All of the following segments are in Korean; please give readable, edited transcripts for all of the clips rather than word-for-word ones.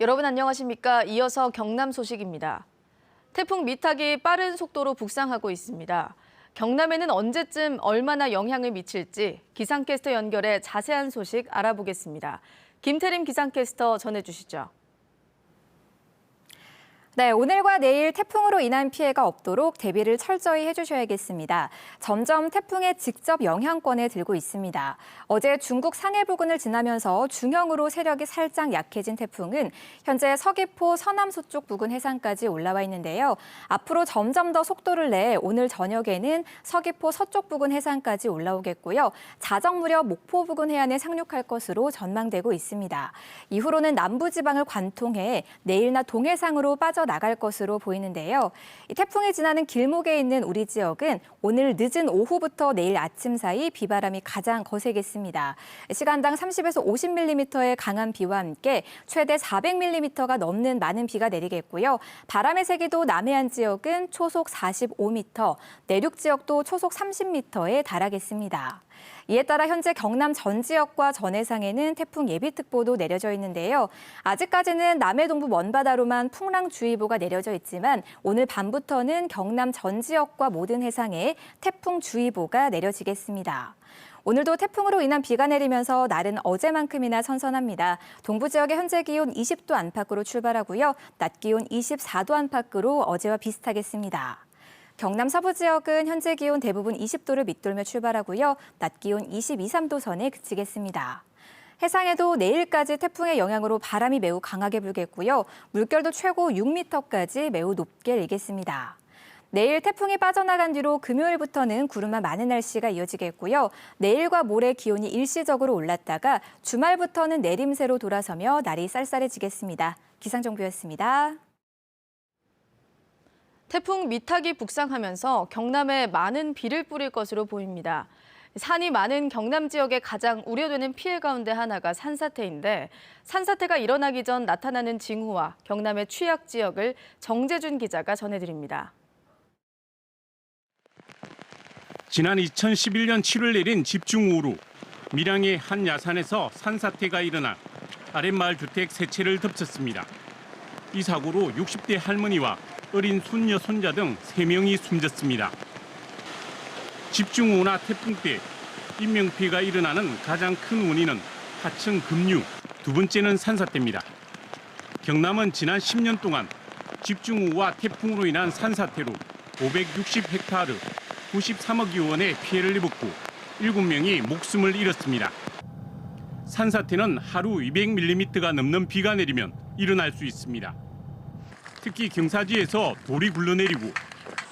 여러분 안녕하십니까? 이어서 경남 소식입니다. 태풍 미탁이 빠른 속도로 북상하고 있습니다. 경남에는 언제쯤 얼마나 영향을 미칠지 기상캐스터 연결해 자세한 소식 알아보겠습니다. 김태림 기상캐스터 전해주시죠. 네, 오늘과 내일 태풍으로 인한 피해가 없도록 대비를 철저히 해주셔야겠습니다. 점점 태풍의 직접 영향권에 들고 있습니다. 어제 중국 상해 부근을 지나면서 중형으로 세력이 살짝 약해진 태풍은 현재 서귀포 서남서쪽 부근 해상까지 올라와 있는데요. 앞으로 점점 더 속도를 내 오늘 저녁에는 서귀포 서쪽 부근 해상까지 올라오겠고요. 자정 무렵 목포 부근 해안에 상륙할 것으로 전망되고 있습니다. 이후로는 남부지방을 관통해 내일 낮 동해상으로 나갈 것으로 보이는데요. 이 태풍이 지나는 길목에 있는 우리 지역은 오늘 늦은 오후부터 내일 아침 사이 비바람이 가장 거세겠습니다. 시간당 30에서 50mm의 강한 비와 함께 최대 400mm가 넘는 많은 비가 내리겠고요. 바람의 세기도 남해안 지역은 초속 45m, 내륙 지역도 초속 30m에 달하겠습니다. 이에 따라 현재 경남 전 지역과 전해상에는 태풍 예비특보도 내려져 있는데요. 아직까지는 남해 동부 먼바다로만 풍랑주의보가 내려져 있지만 오늘 밤부터는 경남 전 지역과 모든 해상에 태풍주의보가 내려지겠습니다. 오늘도 태풍으로 인한 비가 내리면서 날은 어제만큼이나 선선합니다. 동부 지역의 현재 기온 20도 안팎으로 출발하고요. 낮 기온 24도 안팎으로 어제와 비슷하겠습니다. 경남 서부 지역은 현재 기온 대부분 20도를 밑돌며 출발하고요. 낮 기온 22, 3도 선에 그치겠습니다. 해상에도 내일까지 태풍의 영향으로 바람이 매우 강하게 불겠고요. 물결도 최고 6m까지 매우 높게 일겠습니다. 내일 태풍이 빠져나간 뒤로 금요일부터는 구름만 많은 날씨가 이어지겠고요. 내일과 모레 기온이 일시적으로 올랐다가 주말부터는 내림세로 돌아서며 날이 쌀쌀해지겠습니다. 기상정보였습니다. 태풍 미탁이 북상하면서 경남에 많은 비를 뿌릴 것으로 보입니다. 산이 많은 경남 지역에 가장 우려되는 피해 가운데 하나가 산사태인데 산사태가 일어나기 전 나타나는 징후와 경남의 취약 지역을 정재준 기자가 전해드립니다. 지난 2011년 7월 내린 집중호우로 밀양의 한 야산에서 산사태가 일어나 아랫마을 주택 3채를 덮쳤습니다. 이 사고로 60대 할머니와 어린 손녀, 손자 등 3명이 숨졌습니다. 집중호우나 태풍 때 인명피해가 일어나는 가장 큰 원인은 하층 급류, 두 번째는 산사태입니다. 경남은 지난 10년 동안 집중호우와 태풍으로 인한 산사태로 560헥타르, 93억여 원의 피해를 입었고 7명이 목숨을 잃었습니다. 산사태는 하루 200mm가 넘는 비가 내리면 일어날 수 있습니다. 특히 경사지에서 돌이 굴러내리고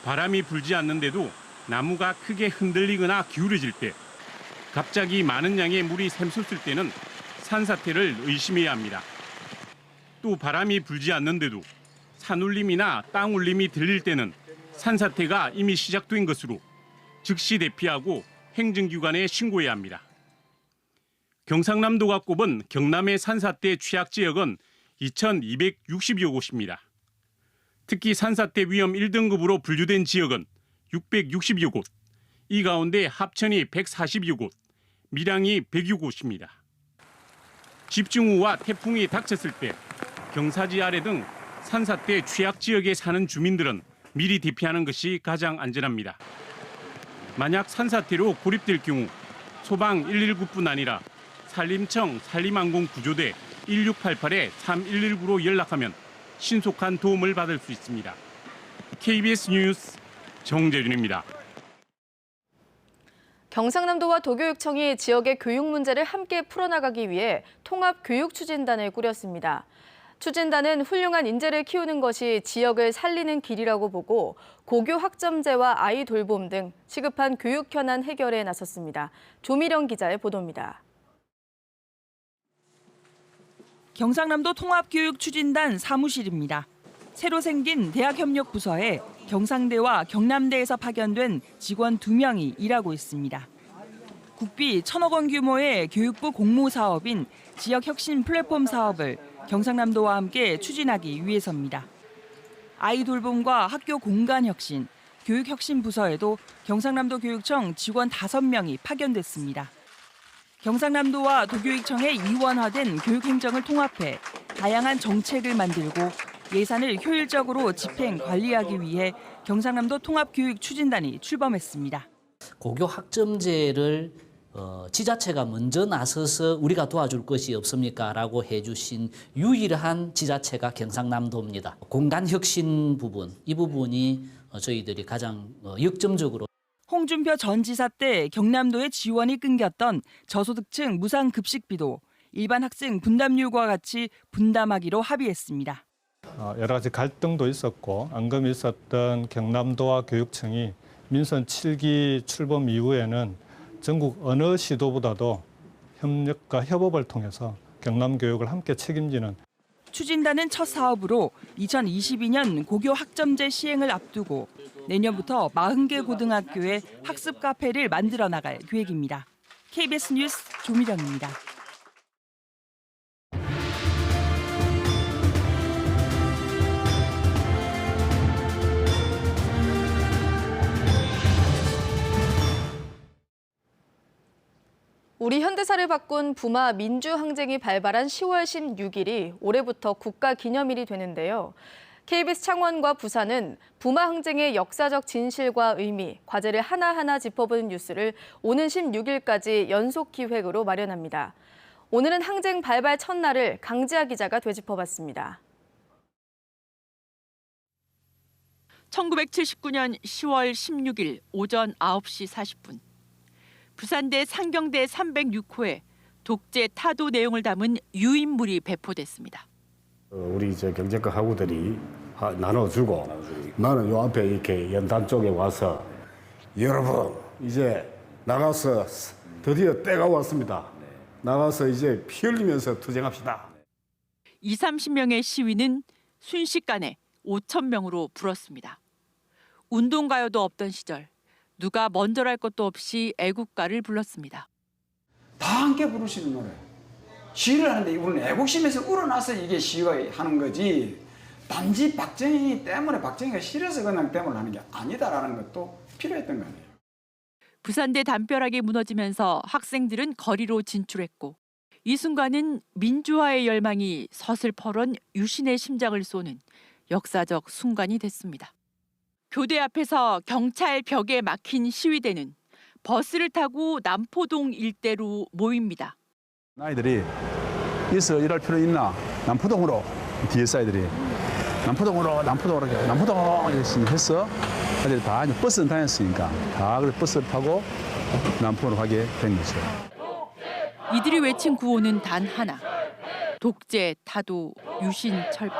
바람이 불지 않는데도 나무가 크게 흔들리거나 기울어질 때, 갑자기 많은 양의 물이 샘솟을 때는 산사태를 의심해야 합니다. 또 바람이 불지 않는데도 산울림이나 땅울림이 들릴 때는 산사태가 이미 시작된 것으로 즉시 대피하고 행정기관에 신고해야 합니다. 경상남도가 꼽은 경남의 산사태 취약 지역은 2,260여 곳입니다. 특히 산사태 위험 1등급으로 분류된 지역은 660여 곳, 이 가운데 합천이 140여 곳, 밀양이 100여 곳입니다. 집중호우와 태풍이 닥쳤을 때 경사지 아래 등 산사태 취약 지역에 사는 주민들은 미리 대피하는 것이 가장 안전합니다. 만약 산사태로 고립될 경우 소방 119뿐 아니라 산림청 산림안전구조대 1688-3119로 연락하면 신속한 도움을 받을 수 있습니다. KBS 뉴스 정재준입니다. 경상남도와 도교육청이 지역의 교육 문제를 함께 풀어나가기 위해 통합교육추진단을 꾸렸습니다. 추진단은 훌륭한 인재를 키우는 것이 지역을 살리는 길이라고 보고 고교 학점제와 아이 돌봄 등 시급한 교육 현안 해결에 나섰습니다. 조미령 기자의 보도입니다. 경상남도 통합교육추진단 사무실입니다. 새로 생긴 대학협력부서에 경상대와 경남대에서 파견된 직원 2명이 일하고 있습니다. 국비 1,000억 원 규모의 교육부 공모사업인 지역혁신 플랫폼 사업을 경상남도와 함께 추진하기 위해서입니다. 아이 돌봄과 학교 공간 혁신, 교육혁신 부서에도 경상남도 교육청 직원 5명이 파견됐습니다. 경상남도와 도교육청의 이원화된 교육행정을 통합해 다양한 정책을 만들고 예산을 효율적으로 집행 관리하기 위해 경상남도 통합교육추진단이 출범했습니다. 고교 학점제를 지자체가 먼저 나서서 우리가 도와줄 것이 없습니까? 라고 해주신 유일한 지자체가 경상남도입니다. 공간혁신 부분, 이 부분이 저희들이 가장 역점적으로 홍준표 전 지사 때 경남도의 지원이 끊겼던 저소득층 무상급식비도 일반 학생 분담률과 같이 분담하기로 합의했습니다. 여러 가지 갈등도 있었고 앙금이 있었던 경남도와 교육청이 민선 7기 출범 이후에는 전국 어느 시도보다도 협력과 협업을 통해서 경남 교육을 함께 책임지는 추진단은 첫 사업으로 2022년 고교 학점제 시행을 앞두고 내년부터 40개 고등학교에 학습 카페를 만들어 나갈 계획입니다. KBS 뉴스 조미정입니다. 우리 현대사를 바꾼 부마 민주항쟁이 발발한 10월 16일이 올해부터 국가기념일이 되는데요. KBS 창원과 부산은 부마 항쟁의 역사적 진실과 의미, 과제를 하나하나 짚어보는 뉴스를 오는 16일까지 연속 기획으로 마련합니다. 오늘은 항쟁 발발 첫날을 강지아 기자가 되짚어봤습니다. 1979년 10월 16일 오전 9시 40분. 부산대 상경대 306호에 독재 타도 내용을 담은 유인물이 배포됐습니다. 우리 경제과 학우들이 나눠주고 나는 요 앞에 이렇게 연단 쪽에 와서 여러분 이제 나가서 드디어 때가 왔습니다. 나가서 이제 피 흘리면서 투쟁합시다. 20-30명의 시위는 순식간에 5,000명으로 불었습니다. 운동가요도 없던 시절 누가 먼저랄 것도 없이 애국가를 불렀습니다. 다 함께 부르시는 노래. 시위를 하는데 우리는 애국심에서 우러나서 이게 시위가 하는 거지. 단지 박정희 때문에 박정희가 싫어서 그냥 데모를 하는 게 아니다라는 것도 필요했던 거 아니에요. 부산대 담벼락이 무너지면서 학생들은 거리로 진출했고 이 순간은 민주화의 열망이 서슬퍼런 유신의 심장을 쏘는 역사적 순간이 됐습니다. 교대 앞에서 경찰 벽에 막힌 시위대는 버스를 타고 남포동 일대로 모입니다. 아이들이 여기서 일할 필요 있나? 남포동으로 뒤에서 아이들이 남포동 열심히 했어. 아이들이 다 버스는 다녔으니까 다 버스를 타고 남포로 가게 된 거죠. 이들이 외친 구호는 단 하나. 독재, 타도, 유신, 철폐.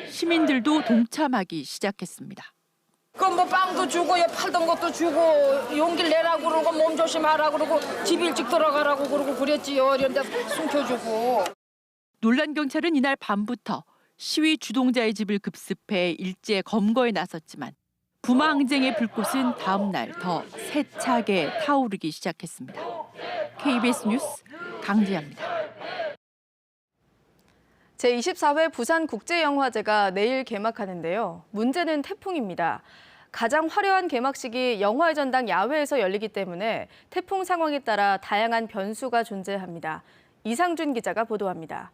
시민들도 동참하기 시작했습니다. 뭐 빵도 주고 팔던 것도 주고 용기를 내라고 그러고 몸 조심하라고 그러고 집 일찍 들어가라고 그러고 그랬지요. 이런데 숨겨주고. 놀란 경찰은 이날 밤부터 시위 주동자의 집을 급습해 일제 검거에 나섰지만 부마 항쟁의 불꽃은 다음 날 더 세차게 타오르기 시작했습니다. KBS 뉴스 강지아입니다. 제24회 부산국제영화제가 내일 개막하는데요. 문제는 태풍입니다. 가장 화려한 개막식이 영화의 전당 야외에서 열리기 때문에 태풍 상황에 따라 다양한 변수가 존재합니다. 이상준 기자가 보도합니다.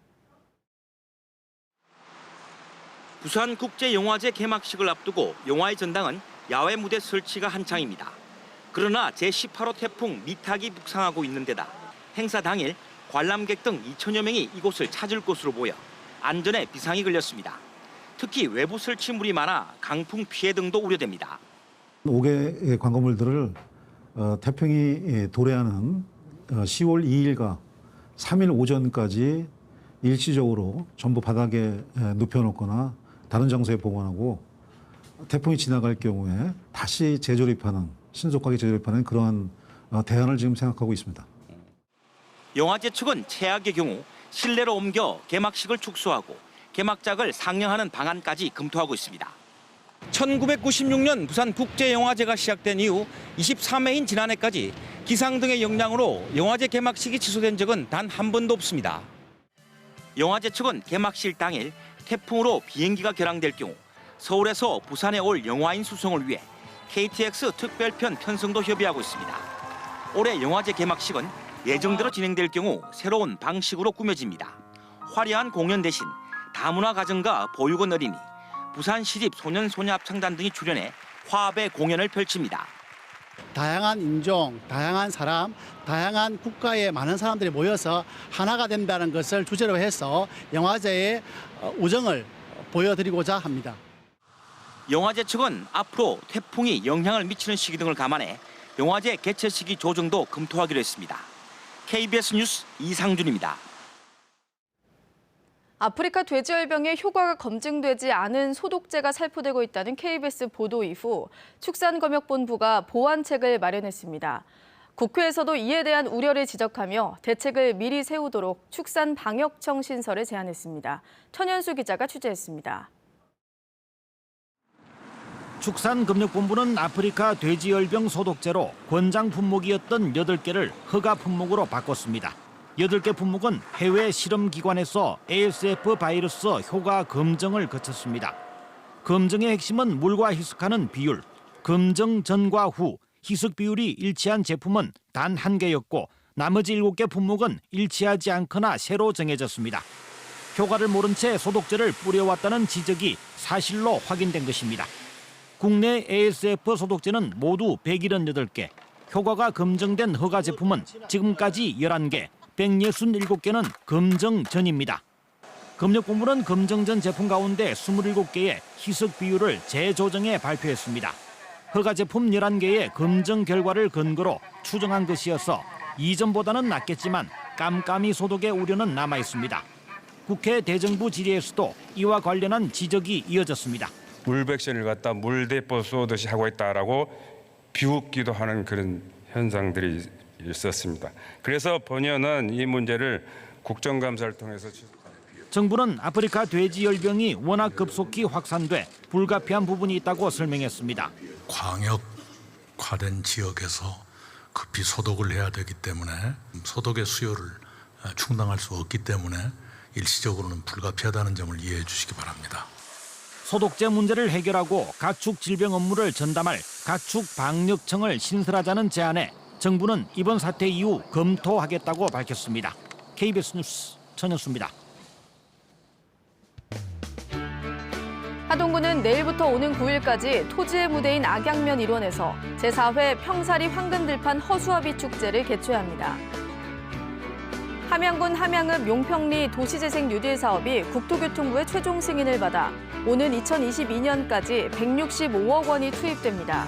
부산국제영화제 개막식을 앞두고 영화의 전당은 야외 무대 설치가 한창입니다. 그러나 제18호 태풍 미탁이 북상하고 있는 데다 행사 당일 관람객 등 2천여 명이 이곳을 찾을 것으로 보여 안전에 비상이 걸렸습니다. 특히 외부 설치물이 많아 강풍 피해 등도 우려됩니다. 5개의 광고물들을 태풍이 도래하는 10월 2일과 3일 오전까지 일시적으로 전부 바닥에 눕혀놓거나 다른 장소에 보관하고 태풍이 지나갈 경우에 다시 신속하게 재조립하는 그러한 대안을 지금 생각하고 있습니다. 영화제 측은 최악의 경우 실내로 옮겨 개막식을 축소하고 개막작을 상영하는 방안까지 검토하고 있습니다. 1996년 부산국제영화제가 시작된 이후 23회인 지난해까지 기상 등의 영향으로 영화제 개막식이 취소된 적은 단 한 번도 없습니다. 영화제 측은 개막식 당일 태풍으로 비행기가 결항될 경우 서울에서 부산에 올 영화인 수송을 위해 KTX 특별편 편성도 협의하고 있습니다. 올해 영화제 개막식은 예정대로 진행될 경우 새로운 방식으로 꾸며집니다. 화려한 공연 대신 다문화 가정과 보육원 어린이, 부산시립 소년소녀합창단 등이 출연해 화합의 공연을 펼칩니다. 다양한 인종, 다양한 사람, 다양한 국가의 많은 사람들이 모여서 하나가 된다는 것을 주제로 해서 영화제의 우정을 보여드리고자 합니다. 영화제 측은 앞으로 태풍이 영향을 미치는 시기 등을 감안해 영화제 개최 시기 조정도 검토하기로 했습니다. KBS 뉴스 이상준입니다. 아프리카 돼지열병의 효과가 검증되지 않은 소독제가 살포되고 있다는 KBS 보도 이후 축산검역본부가 보완책을 마련했습니다. 국회에서도 이에 대한 우려를 지적하며 대책을 미리 세우도록 축산방역청 신설을 제안했습니다. 천연수 기자가 취재했습니다. 축산검역본부는 아프리카 돼지열병 소독제로 권장 품목이었던 8개를 허가 품목으로 바꿨습니다. 8개 품목은 해외 실험기관에서 ASF 바이러스 효과 검증을 거쳤습니다. 검증의 핵심은 물과 희석하는 비율, 검증 전과 후 희석 비율이 일치한 제품은 단 1개였고 나머지 7개 품목은 일치하지 않거나 새로 정해졌습니다. 효과를 모른 채 소독제를 뿌려왔다는 지적이 사실로 확인된 것입니다. 국내 ASF 소독제는 모두 178개, 효과가 검증된 허가 제품은 지금까지 11개, 167개는 검증 전입니다. 검역본부는 검증 전 제품 가운데 27개의 희석 비율을 재조정해 발표했습니다. 허가 제품 11개의 검증 결과를 근거로 추정한 것이어서 이전보다는 낫겠지만 깜깜이 소독의 우려는 남아 있습니다. 국회 대정부 질의에서도 이와 관련한 지적이 이어졌습니다. 물백신을 갖다 물대포 쏘듯이 하고 있다라고 비웃기도 하는 그런 현상들이 있었습니다. 그래서 본연은 이 문제를 국정감사를 통해서 정부는 아프리카 돼지열병이 워낙 급속히 확산돼 불가피한 부분이 있다고 설명했습니다. 광역화된 지역에서 급히 소독을 해야 되기 때문에 소독의 수요를 충당할 수 없기 때문에 일시적으로는 불가피하다는 점을 이해해 주시기 바랍니다. 소독제 문제를 해결하고 가축 질병 업무를 전담할 가축방역청을 신설하자는 제안에 정부는 이번 사태 이후 검토하겠다고 밝혔습니다. KBS 뉴스 전현수입니다. 하동구는 내일부터 오는 9일까지 토지의 무대인 악양면 일원에서 제4회 평사리 황금들판 허수아비 축제를 개최합니다. 함양군 함양읍 용평리 도시재생 뉴딜 사업이 국토교통부의 최종 승인을 받아 오는 2022년까지 165억 원이 투입됩니다.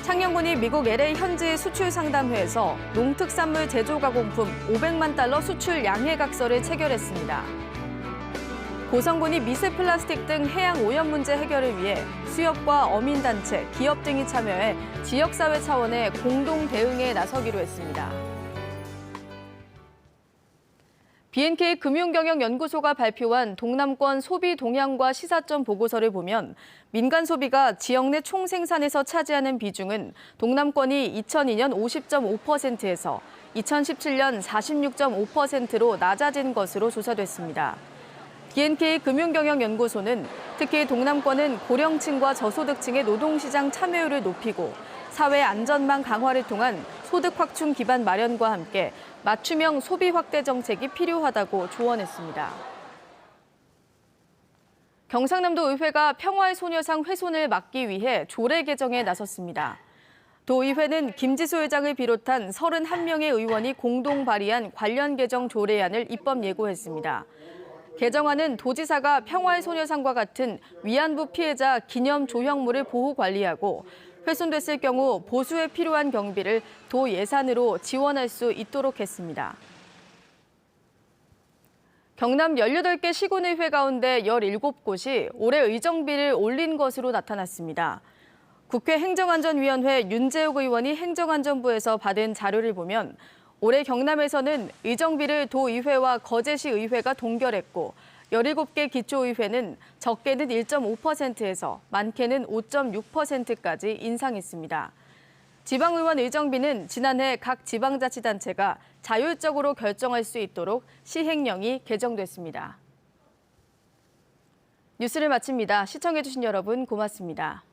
창녕군이 미국 LA 현지 수출 상담회에서 농특산물 제조가공품 500만 달러 수출 양해각서를 체결했습니다. 고성군이 미세 플라스틱 등 해양 오염 문제 해결을 위해 수협과 어민단체, 기업 등이 참여해 지역사회 차원의 공동 대응에 나서기로 했습니다. B&K 금융경영연구소가 발표한 동남권 소비 동향과 시사점 보고서를 보면 민간 소비가 지역 내 총생산에서 차지하는 비중은 동남권이 2002년 50.5%에서 2017년 46.5%로 낮아진 것으로 조사됐습니다. B&K 금융경영연구소는 특히 동남권은 고령층과 저소득층의 노동시장 참여율을 높이고 사회 안전망 강화를 통한 소득 확충 기반 마련과 함께 맞춤형 소비 확대 정책이 필요하다고 조언했습니다. 경상남도 의회가 평화의 소녀상 훼손을 막기 위해 조례 개정에 나섰습니다. 도의회는 김지수 회장을 비롯한 31명의 의원이 공동 발의한 관련 개정 조례안을 입법 예고했습니다. 개정안은 도지사가 평화의 소녀상과 같은 위안부 피해자 기념 조형물을 보호 관리하고 훼손됐을 경우 보수에 필요한 경비를 도 예산으로 지원할 수 있도록 했습니다. 경남 18개 시군의회 가운데 17곳이 올해 의정비를 올린 것으로 나타났습니다. 국회 행정안전위원회 윤재욱 의원이 행정안전부에서 받은 자료를 보면 올해 경남에서는 의정비를 도의회와 거제시 의회가 동결했고 17개 기초의회는 적게는 1.5%에서 많게는 5.6%까지 인상했습니다. 지방의원 의정비는 지난해 각 지방자치단체가 자율적으로 결정할 수 있도록 시행령이 개정됐습니다. 뉴스를 마칩니다. 시청해주신 여러분 고맙습니다.